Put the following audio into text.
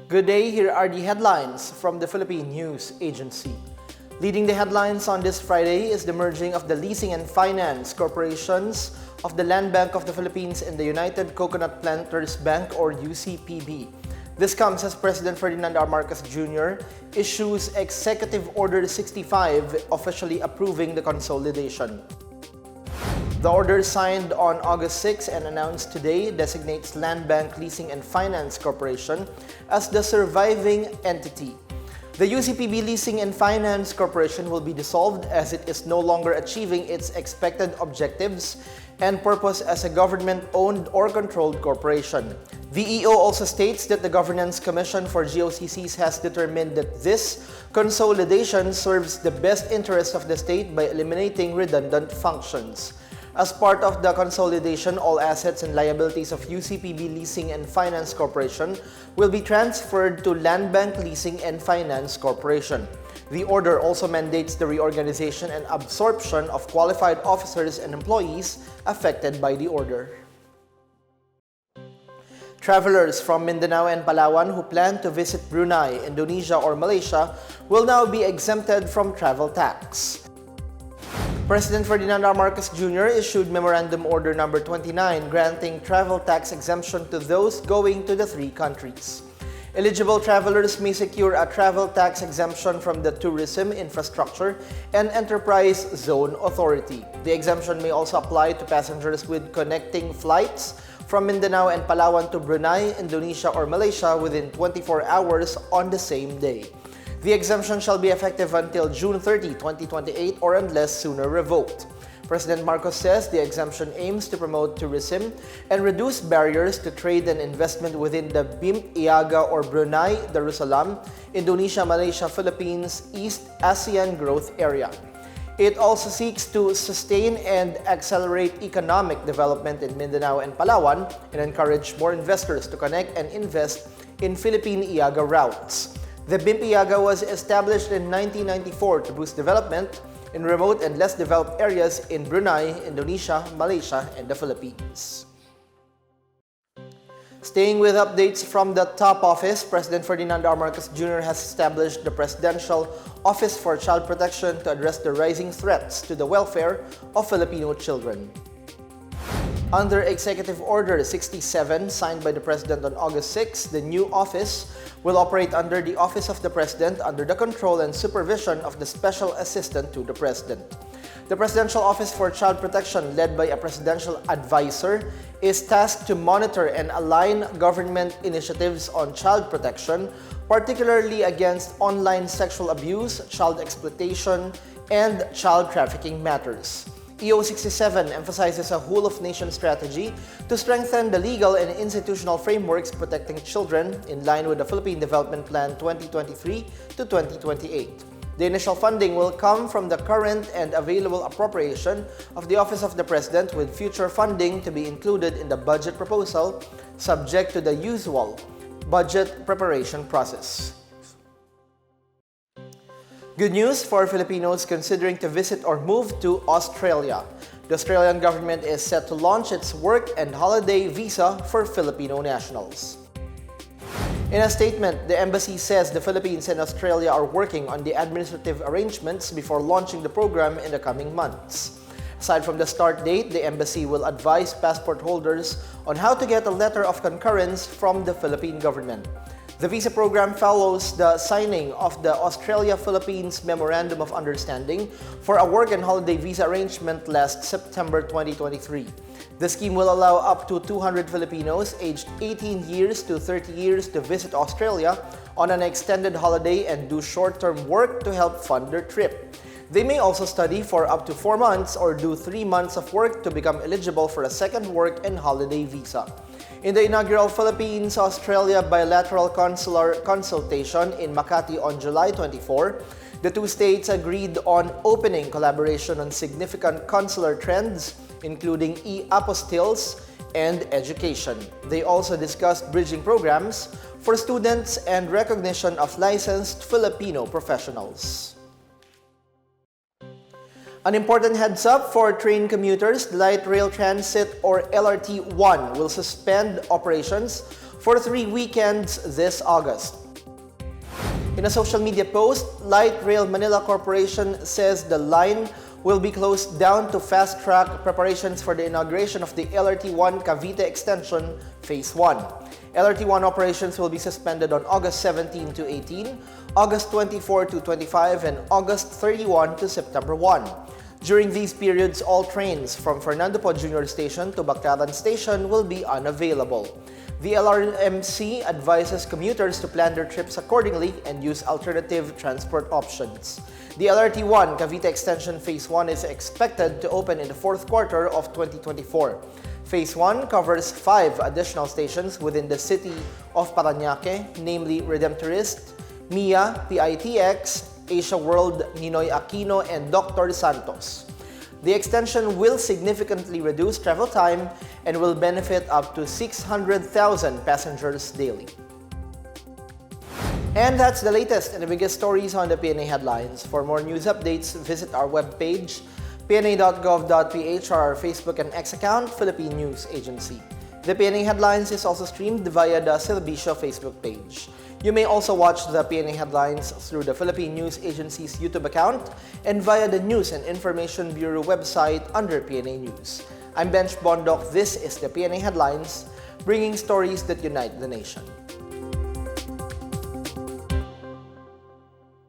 Good day, here are the headlines from the Philippine News Agency. Leading the headlines on this Friday is the merging of the Leasing and Finance Corporations of the Land Bank of the Philippines and the United Coconut Planters Bank or UCPB. This comes as President Ferdinand R. Marcos Jr. issues Executive Order 65 officially approving the consolidation. The order signed on August 6 and announced today designates Land Bank Leasing and Finance Corporation as the surviving entity. The UCPB Leasing and Finance Corporation will be dissolved as it is no longer achieving its expected objectives and purpose as a government-owned or controlled corporation. The EO also states that the Governance Commission for GOCCs has determined that this consolidation serves the best interests of the state by eliminating redundant functions. As part of the consolidation, all assets and liabilities of UCPB Leasing and Finance Corporation will be transferred to Land Bank Leasing and Finance Corporation. The order also mandates the reorganization and absorption of qualified officers and employees affected by the order. Travelers from Mindanao and Palawan who plan to visit Brunei, Indonesia, or Malaysia will now be exempted from travel tax. President Ferdinand R. Marcos Jr. issued Memorandum Order No. 29 granting travel tax exemption to those going to the three countries. Eligible travelers may secure a travel tax exemption from the Tourism, Infrastructure, and Enterprise Zone Authority. The exemption may also apply to passengers with connecting flights from Mindanao and Palawan to Brunei, Indonesia, or Malaysia within 24 hours on the same day. The exemption shall be effective until June 30, 2028 or unless sooner revoked. President Marcos says the exemption aims to promote tourism and reduce barriers to trade and investment within the BIM-IAGA or Brunei, Darussalam, Indonesia, Malaysia, Philippines, East ASEAN Growth Area. It also seeks to sustain and accelerate economic development in Mindanao and Palawan and encourage more investors to connect and invest in Philippine IAGA routes. The BIM-IAGA was established in 1994 to boost development in remote and less developed areas in Brunei, Indonesia, Malaysia, and the Philippines. Staying with updates from the top office, President Ferdinand R. Marcos Jr. has established the Presidential Office for Child Protection to address the rising threats to the welfare of Filipino children. Under Executive Order 67, signed by the President on August 6, the new office will operate under the Office of the President under the control and supervision of the Special Assistant to the President. The Presidential Office for Child Protection, led by a presidential advisor, is tasked to monitor and align government initiatives on child protection, particularly against online sexual abuse, child exploitation, and child trafficking matters. EO 67 emphasizes a whole-of-nation strategy to strengthen the legal and institutional frameworks protecting children in line with the Philippine Development Plan 2023 to 2028. The initial funding will come from the current and available appropriation of the Office of the President, with future funding to be included in the budget proposal, subject to the usual budget preparation process. Good news for Filipinos considering to visit or move to Australia. The Australian government is set to launch its work and holiday visa for Filipino nationals. In a statement, the embassy says the Philippines and Australia are working on the administrative arrangements before launching the program in the coming months. Aside from the start date, the embassy will advise passport holders on how to get a letter of concurrence from the Philippine government. The visa program follows the signing of the Australia-Philippines Memorandum of Understanding for a work and holiday visa arrangement last September 2023. The scheme will allow up to 200 Filipinos aged 18 years to 30 years to visit Australia on an extended holiday and do short-term work to help fund their trip. They may also study for up to 4 months or do 3 months of work to become eligible for a second work and holiday visa. In the inaugural Philippines-Australia bilateral consular consultation in Makati on July 24, the two states agreed on opening collaboration on significant consular trends, including e-apostilles and education. They also discussed bridging programs for students and recognition of licensed Filipino professionals. An important heads up for train commuters, the Light Rail Transit or LRT-1 will suspend operations for 3 weekends this August. In a social media post, Light Rail Manila Corporation says the line will be closed down to fast-track preparations for the inauguration of the LRT-1 Cavite Extension Phase 1. LRT-1 operations will be suspended on August 17 to 18, August 24 to 25, and August 31 to September 1. During these periods, all trains from Fernando Po Jr. Station to Baclaran Station will be unavailable. The LRMC advises commuters to plan their trips accordingly and use alternative transport options. The LRT-1 Cavite Extension Phase 1 is expected to open in the fourth quarter of 2024. Phase 1 covers 5 additional stations within the city of Parañaque, namely Redemptorist, MIA, PITX, Asia World, Ninoy Aquino, and Dr. Santos. The extension will significantly reduce travel time and will benefit up to 600,000 passengers daily. And that's the latest and the biggest stories on the PNA Headlines. For more news updates, visit our webpage, pna.gov.ph, or our Facebook and X account, Philippine News Agency. The PNA Headlines is also streamed via the Silvisio Facebook page. You may also watch the PNA Headlines through the Philippine News Agency's YouTube account and via the News and Information Bureau website under PNA News. I'm Bench Bondok. This is the PNA Headlines, bringing stories that unite the nation.